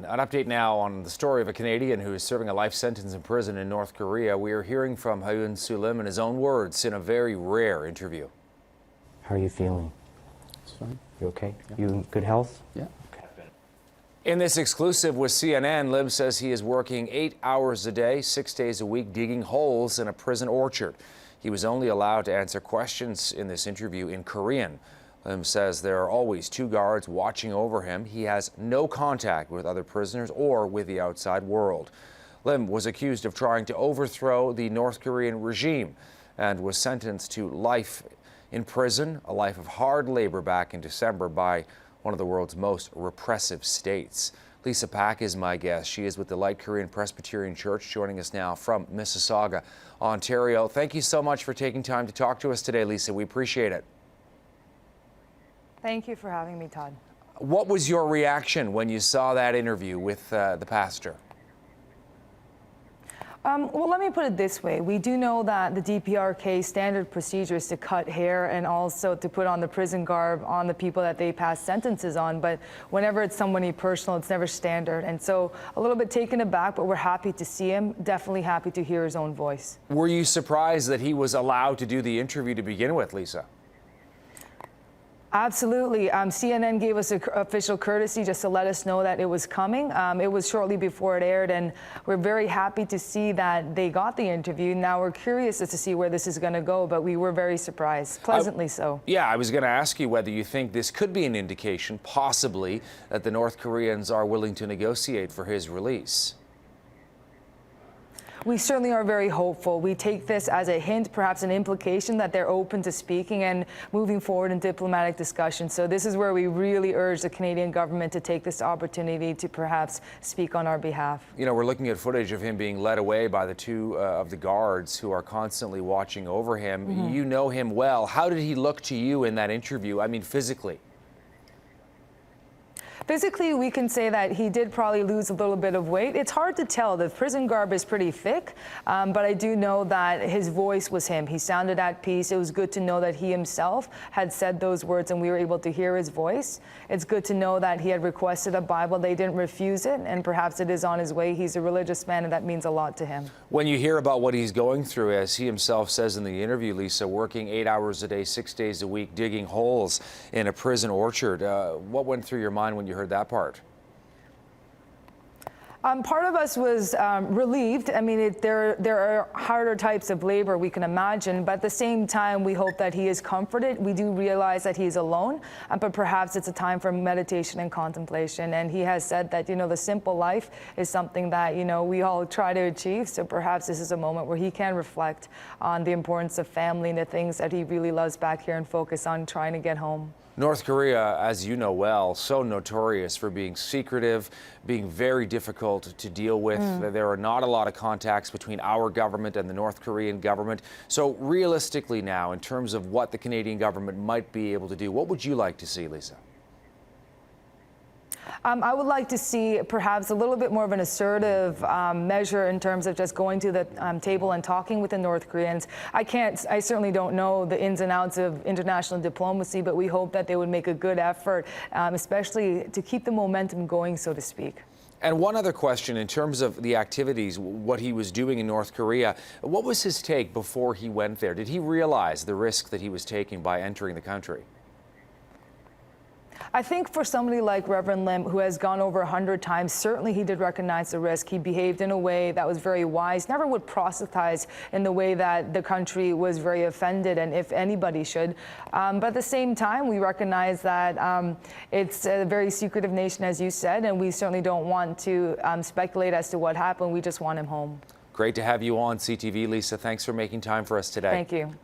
An update now on the story of a Canadian who is serving a life sentence in prison in North Korea. We are hearing from Hyun Soo Lim in his own words in a very rare interview. How are you feeling? It's fine. You okay? Yeah. You in good health? Yeah. In this exclusive with CNN, Lim says he is working 8 hours a day, 6 days a week, digging holes in a prison orchard. He was only allowed to answer questions in this interview in Korean. Lim says there are always 2 guards watching over him. He has no contact with other prisoners or with the outside world. Lim was accused of trying to overthrow the North Korean regime and was sentenced to life in prison, a life of hard labor back in December by one of the world's most repressive states. Lisa Pak is my guest. She is with the Light Korean Presbyterian Church, joining us now from Mississauga, Ontario. Thank you so much for taking time to talk to us today, Lisa. We appreciate it. Thank you for having me, Todd. What was your reaction when you saw that interview with the pastor? Well, let me put it this way. We do know that the DPRK standard procedure is to cut hair and also to put on the prison garb on the people that they pass sentences on. But whenever it's somebody personal, it's never standard. And so a little bit taken aback, but we're happy to see him. Definitely happy to hear his own voice. Were you surprised that he was allowed to do the interview to begin with, Lisa? Absolutely. CNN gave us an official courtesy just to let us know that it was coming. It was shortly before it aired, and we're very happy to see that they got the interview. Now we're curious as to see where this is going to go, but we were very surprised, pleasantly so. Yeah, I was going to ask you whether you think this could be an indication, possibly, that the North Koreans are willing to negotiate for his release. We certainly are very hopeful. We take this as a hint, perhaps an implication that they're open to speaking and moving forward in diplomatic discussions. So this is where we really urge the Canadian government to take this opportunity to perhaps speak on our behalf. You know, we're looking at footage of him being led away by the 2 of the guards who are constantly watching over him. Mm-hmm. You know him well. How did he look to you in that interview? I mean, physically. Physically, we can say that he did probably lose a little bit of weight. It's hard to tell. The prison garb is pretty thick, but I do know that his voice was him. He sounded at peace. It was good to know that he himself had said those words and we were able to hear his voice. It's good to know that he had requested a Bible. They didn't refuse it, and perhaps it is on his way. He's a religious man, and that means a lot to him. When you hear about what he's going through, as he himself says in the interview, Lisa, working 8 hours a day, 6 days a week, digging holes in a prison orchard, what went through your mind when you heard that part? Part of us was relieved. I mean, there are harder types of labor we can imagine, but at the same time, we hope that he is comforted. We do realize that he's alone, but perhaps it's a time for meditation and contemplation. And he has said that, the simple life is something that, we all try to achieve. So perhaps this is a moment where he can reflect on the importance of family and the things that he really loves back here and focus on trying to get home. North Korea, as you know well, so notorious for being secretive, being very difficult to deal with. There are not a lot of contacts between our government and the North Korean government. So realistically now, in terms of what the Canadian government might be able to do, what would you like to see, Lisa? I would like to see perhaps a little bit more of an assertive measure in terms of just going to the table and talking with the North Koreans. I certainly don't know the ins and outs of international diplomacy, but we hope that they would make a good effort, especially to keep the momentum going, so to speak. And one other question in terms of the activities, what he was doing in North Korea, what was his take before he went there? Did he realize the risk that he was taking by entering the country? I think for somebody like Reverend Lim, who has gone over 100 times, certainly he did recognize the risk. He behaved in a way that was very wise, never would proselytize in the way that the country was very offended, and if anybody should. But at the same time, we recognize that it's a very secretive nation, as you said, and we certainly don't want to speculate as to what happened. We just want him home. Great to have you on CTV, Lisa. Thanks for making time for us today. Thank you.